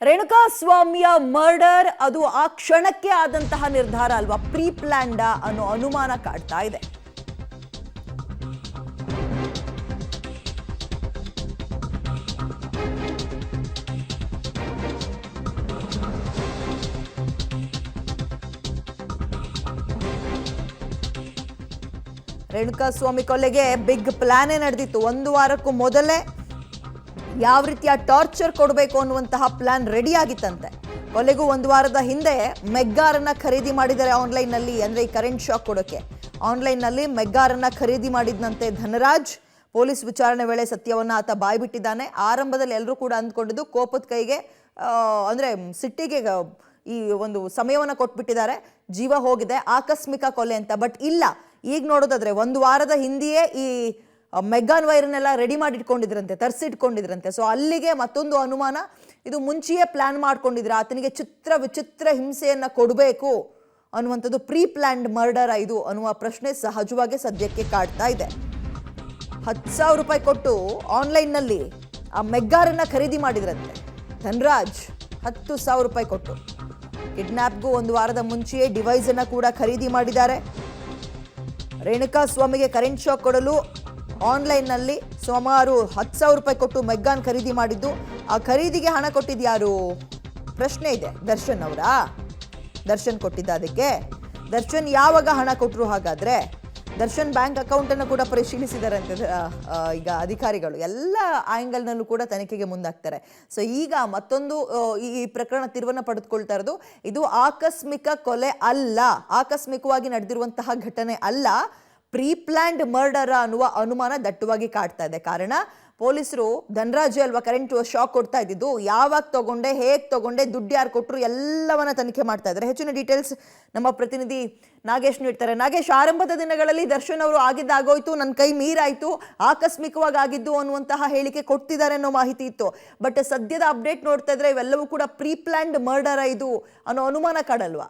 ರೇಣುಕಾಸ್ವಾಮಿಯ murder ಅದು ಆ ಕ್ಷಣಕ್ಕೆ ಆದಂತಹ ನಿರ್ಧಾರ ಅಲ್ವಾ, ಪ್ರೀ ಪ್ಲಾನ್ಡ್ ಅನ್ನೋ ಅನುಮಾನ ಕಾಡ್ತಾ ಇದೆ. ರೇಣುಕಾಸ್ವಾಮಿ ಕೊಲೆಗೆ ಬಿಗ್ ಪ್ಲಾನೇ ನಡೆದಿತ್ತು. ಒಂದು ವಾರಕ್ಕೂ ಮೊದಲೇ ಯಾವ ರೀತಿಯ ಟಾರ್ಚರ್ ಕೊಡಬೇಕು ಅನ್ನುವಂತಹ ಪ್ಲಾನ್ ರೆಡಿ ಆಗಿತ್ತಂತೆ. ಕೊಲೆಗೂ ಒಂದು ವಾರದ ಹಿಂದೆ ಮೆಗ್ಗಾರನ್ನ ಖರೀದಿ ಮಾಡಿದ್ದಾರೆ ಆನ್ಲೈನ್ನಲ್ಲಿ, ಅಂದರೆ ಈ ಕರೆಂಟ್ ಶಾಕ್ ಕೊಡೋಕ್ಕೆ ಆನ್ಲೈನ್ನಲ್ಲಿ ಮೆಗ್ಗಾರನ್ನ ಖರೀದಿ ಮಾಡಿದ್ನಂತೆ ಧನರಾಜ್. ಪೊಲೀಸ್ ವಿಚಾರಣೆ ವೇಳೆ ಸತ್ಯವನ್ನು ಆತ ಬಾಯ್ಬಿಟ್ಟಿದ್ದಾನೆ. ಆರಂಭದಲ್ಲಿ ಎಲ್ಲರೂ ಕೂಡ ಅಂದ್ಕೊಂಡಿದ್ದು ಕೋಪದ ಕೈಗೆ ಅಂದರೆ ಸಿಟ್ಟಿಗೆ ಈ ಒಂದು ಸಮಯವನ್ನು ಕೊಟ್ಬಿಟ್ಟಿದ್ದಾರೆ, ಜೀವ ಹೋಗಿದೆ, ಆಕಸ್ಮಿಕ ಕೊಲೆ ಅಂತ. ಬಟ್ ಇಲ್ಲ, ಈಗ ನೋಡೋದಾದ್ರೆ ಒಂದು ವಾರದ ಹಿಂದೆಯೇ ಈ ಮೆಗ್ಗಾನ್ ವೈರನ್ನೆಲ್ಲ ರೆಡಿ ಮಾಡಿಟ್ಕೊಂಡಿದ್ರಂತೆ, ತರಿಸಿಟ್ಕೊಂಡಿದ್ರಂತೆ. ಸೊ ಅಲ್ಲಿಗೆ ಮತ್ತೊಂದು ಅನುಮಾನ, ಇದು ಮುಂಚೆಯೇ ಪ್ಲಾನ್ ಮಾಡ್ಕೊಂಡಿದ್ರೆ ಆತನಿಗೆ ವಿಚಿತ್ರ ಹಿಂಸೆಯನ್ನು ಕೊಡಬೇಕು ಅನ್ನುವಂಥದ್ದು, ಪ್ರೀ ಪ್ಲಾನ್ಡ್ ಮರ್ಡರ್ ಇದು ಅನ್ನುವ ಪ್ರಶ್ನೆ ಸಹಜವಾಗಿ ಸದ್ಯಕ್ಕೆ ಕಾಡ್ತಾ ಇದೆ. 10,000 ರೂಪಾಯಿ ಕೊಟ್ಟು ಆನ್ಲೈನ್ನಲ್ಲಿ ಆ ಮೆಗ್ಗಾರನ್ನ ಖರೀದಿ ಮಾಡಿದ್ರಂತೆ ಧನರಾಜ್. 10,000 ರೂಪಾಯಿ ಕೊಟ್ಟು ಕಿಡ್ನ್ಯಾಪ್ಗೂ ಒಂದು ವಾರದ ಮುಂಚೆಯೇ ಡಿವೈಸನ್ನು ಕೂಡ ಖರೀದಿ ಮಾಡಿದ್ದಾರೆ. ರೇಣುಕಾಸ್ವಾಮಿಗೆ ಕರೆಂಟ್ ಶಾಕ್ ಕೊಡಲು ಆನ್ಲೈನ್ನಲ್ಲಿ ಸುಮಾರು 10,000 ರೂಪಾಯಿ ಕೊಟ್ಟು ಮೆಗ್ಗಾನ್ ಖರೀದಿ ಮಾಡಿದ್ದು. ಆ ಖರೀದಿಗೆ ಹಣ ಕೊಟ್ಟಿದ್ಯಾರು ಪ್ರಶ್ನೆ ಇದೆ. ದರ್ಶನ್ ಅವರಾ? ದರ್ಶನ್ ಕೊಟ್ಟಿದ್ದ ಅದಕ್ಕೆ? ದರ್ಶನ್ ಯಾವಾಗ ಹಣ ಕೊಟ್ಟರು? ಹಾಗಾದ್ರೆ ದರ್ಶನ್ ಬ್ಯಾಂಕ್ ಅಕೌಂಟನ್ನು ಕೂಡ ಪರಿಶೀಲಿಸಿದಾರಂತೆ ಈಗ ಅಧಿಕಾರಿಗಳು. ಎಲ್ಲ ಆ್ಯಂಗಲ್ನಲ್ಲೂ ಕೂಡ ತನಿಖೆಗೆ ಮುಂದಾಗ್ತಾರೆ. ಸೊ ಈಗ ಮತ್ತೊಂದು ಈ ಪ್ರಕರಣ ತಿರುವನ್ನು ಪಡೆದುಕೊಳ್ತಾ ಇರೋದು, ಇದು ಆಕಸ್ಮಿಕ ಕೊಲೆ ಅಲ್ಲ, ಆಕಸ್ಮಿಕವಾಗಿ ನಡೆದಿರುವಂತಹ ಘಟನೆ ಅಲ್ಲ, ಪ್ರೀ ಪ್ಲಾನ್ಡ್ ಮರ್ಡರ್ ಅನ್ನುವ ಅನುಮಾನ ದಟ್ಟವಾಗಿ ಕಾಡ್ತಾ ಇದೆ. ಕಾರಣ ಪೊಲೀಸರು ಧನರಾಜ್ ಅಲ್ವಾ ಕರೆಂಟ್ ಶಾಕ್ ಕೊಡ್ತಾ ಇದ್ದಿದ್ದು, ಯಾವಾಗ ತಗೊಂಡೆ, ಹೇಗೆ ತಗೊಂಡೆ, ದುಡ್ಡು ಯಾರು ಕೊಟ್ಟರು, ಎಲ್ಲವನ್ನ ತನಿಖೆ ಮಾಡ್ತಾ ಇದ್ದಾರೆ. ಹೆಚ್ಚಿನ ಡೀಟೇಲ್ಸ್ ನಮ್ಮ ಪ್ರತಿನಿಧಿ ನಾಗೇಶ್ ನೀಡ್ತಾರೆ. ನಾಗೇಶ್, ಆರಂಭದ ದಿನಗಳಲ್ಲಿ ದರ್ಶನ್ ಅವರು ಆಗಿದ್ದಾಗೋಯ್ತು, ನನ್ನ ಕೈ ಮೀರಾಯ್ತು, ಆಕಸ್ಮಿಕವಾಗಿ ಆಗಿದ್ದು ಅನ್ನುವಂತಹ ಹೇಳಿಕೆ ಕೊಡ್ತಿದ್ದಾರೆ ಅನ್ನೋ ಮಾಹಿತಿ ಇತ್ತು. ಬಟ್ ಸದ್ಯದ ಅಪ್ಡೇಟ್ ನೋಡ್ತಾ ಇದ್ರೆ ಇವೆಲ್ಲವೂ ಕೂಡ ಪ್ರೀ ಪ್ಲಾನ್ಡ್ ಮರ್ಡರ್ ಇದು ಅನ್ನೋ ಅನುಮಾನ ಕಾಡಲ್ವಾ?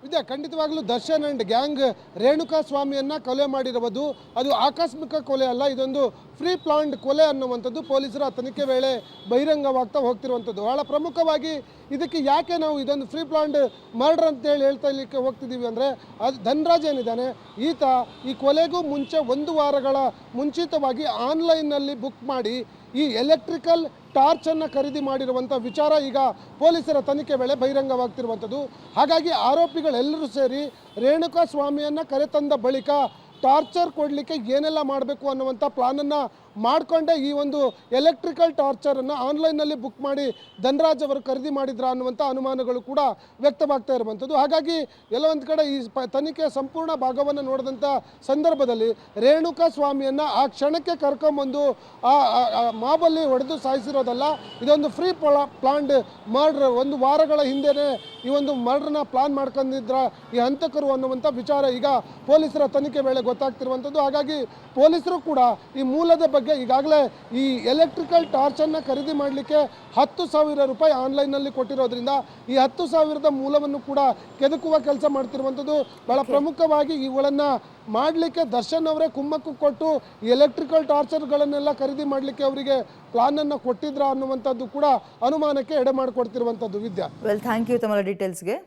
ಇದೆ, ಖಂಡಿತವಾಗ್ಲೂ ದರ್ಶನ್ ಅಂಡ್ ಗ್ಯಾಂಗ್ ರೇಣುಕಾಸ್ವಾಮಿಯನ್ನು ಕೊಲೆ ಮಾಡಿರುವುದು ಅದು ಆಕಸ್ಮಿಕ ಕೊಲೆ ಅಲ್ಲ, ಇದೊಂದು ಪ್ರೀ ಪ್ಲಾನ್ಡ್ ಕೊಲೆ ಅನ್ನುವಂಥದ್ದು ಪೊಲೀಸರ ತನಿಖೆ ವೇಳೆ ಬಹಿರಂಗವಾಗ್ತಾ ಹೋಗ್ತಿರುವಂಥದ್ದು. ಬಹಳ ಪ್ರಮುಖವಾಗಿ ಇದಕ್ಕೆ ಯಾಕೆ ನಾವು ಇದೊಂದು ಪ್ರೀ ಪ್ಲಾನ್ಡ್ ಮರ್ಡರ್ ಅಂತೇಳಿ ಹೇಳ್ತಾ ಹೋಗ್ತಿದ್ದೀವಿ ಅಂದರೆ, ಅದು ಧನರಾಜ್ ಏನಿದ್ದಾನೆ ಈತ ಈ ಕೊಲೆಗೂ ಮುಂಚೆ ಒಂದು ವಾರಗಳ ಮುಂಚಿತವಾಗಿ ಆನ್ಲೈನ್ನಲ್ಲಿ ಬುಕ್ ಮಾಡಿ ಈ ಎಲೆಕ್ಟ್ರಿಕಲ್ ಟಾರ್ಚನ್ನು ಖರೀದಿ ಮಾಡಿರುವಂಥ ವಿಚಾರ ಈಗ ಪೊಲೀಸರ ತನಿಖೆ ವೇಳೆ ಬಹಿರಂಗವಾಗ್ತಿರುವಂಥದ್ದು. ಹಾಗಾಗಿ ಆರೋಪಿಗಳೆಲ್ಲರೂ ಸೇರಿ ರೇಣುಕಾಸ್ವಾಮಿಯನ್ನು ಕರೆತಂದ ಬಳಿಕ ಟಾರ್ಚರ್ ಕೊಡಲಿಕ್ಕೆ ಏನೆಲ್ಲ ಮಾಡಬೇಕು ಅನ್ನುವಂಥ ಪ್ಲಾನನ್ನು ಮಾಡಿಕೊಂಡೇ ಈ ಒಂದು ಎಲೆಕ್ಟ್ರಿಕಲ್ ಟಾರ್ಚರನ್ನು ಆನ್ಲೈನ್ನಲ್ಲಿ ಬುಕ್ ಮಾಡಿ ಧನರಾಜ್ ಅವರು ಖರೀದಿ ಮಾಡಿದ್ರ ಅನ್ನುವಂಥ ಅನುಮಾನಗಳು ಕೂಡ ವ್ಯಕ್ತವಾಗ್ತಾ ಇರುವಂಥದ್ದು. ಹಾಗಾಗಿ ಎಲ್ಲೊಂದು ಕಡೆ ಈ ತನಿಖೆಯ ಸಂಪೂರ್ಣ ಭಾಗವನ್ನು ನೋಡಿದಂಥ ಸಂದರ್ಭದಲ್ಲಿ ರೇಣುಕಾಸ್ವಾಮಿಯನ್ನು ಆ ಕ್ಷಣಕ್ಕೆ ಕರ್ಕೊಂಬಂದು ಆ ಮಾಬಲ್ಲಿ ಹೊಡೆದು ಸಾಯಿಸಿರೋದಲ್ಲ, ಇದೊಂದು ಫ್ರೀ ಪ್ಲಾನ್ಡ್ ಮರ್ಡರ್. ಒಂದು ವಾರಗಳ ಹಿಂದೆಯೇ ಈ ಒಂದು ಮರ್ಡರ್ನ ಪ್ಲಾನ್ ಮಾಡ್ಕೊಂಡಿದ್ರ ಈ ಹಂತಕರು ಅನ್ನುವಂಥ ವಿಚಾರ ಈಗ ಪೊಲೀಸರ ತನಿಖೆ ವೇಳೆ ಗೊತ್ತಾಗ್ತಿರುವಂಥದ್ದು. ಹಾಗಾಗಿ ಪೊಲೀಸರು ಕೂಡ ಈ ಮೂಲದ ಬಗ್ಗೆ ಈಗಾಗಲೇ ಈ ಎಲೆಕ್ಟ್ರಿಕಲ್ ಟಾರ್ಚನ್ನು ಖರೀದಿ ಮಾಡಲಿಕ್ಕೆ 10,000 ರೂಪಾಯಿ ಆನ್ಲೈನ್ನಲ್ಲಿ ಕೊಟ್ಟಿರೋದ್ರಿಂದ ಈ 10,000ದ ಮೂಲವನ್ನು ಕೂಡ ಕೆದಕುವ ಕೆಲಸ ಮಾಡ್ತಿರುವಂಥದ್ದು. ಬಹಳ ಪ್ರಮುಖವಾಗಿ ಇವುಗಳನ್ನು ಮಾಡಲಿಕ್ಕೆ ದರ್ಶನ್ ಅವರೇ ಕುಮ್ಮಕ್ಕು ಕೊಟ್ಟು ಎಲೆಕ್ಟ್ರಿಕಲ್ ಟಾರ್ಚರ್ಗಳನ್ನೆಲ್ಲ ಖರೀದಿ ಮಾಡಲಿಕ್ಕೆ ಅವರಿಗೆ ಪ್ಲಾನನ್ನು ಕೊಟ್ಟಿದ್ರ ಅನ್ನುವಂಥದ್ದು ಕೂಡ ಅನುಮಾನಕ್ಕೆ ಎಡೆ ಮಾಡಿಕೊಡ್ತಿರುವಂಥದ್ದು. ವಿದ್ಯಾ, ವೆಲ್, ಥ್ಯಾಂಕ್ ಯು ತಮ್ಮ ಡೀಟೇಲ್ಸ್ಗೆ.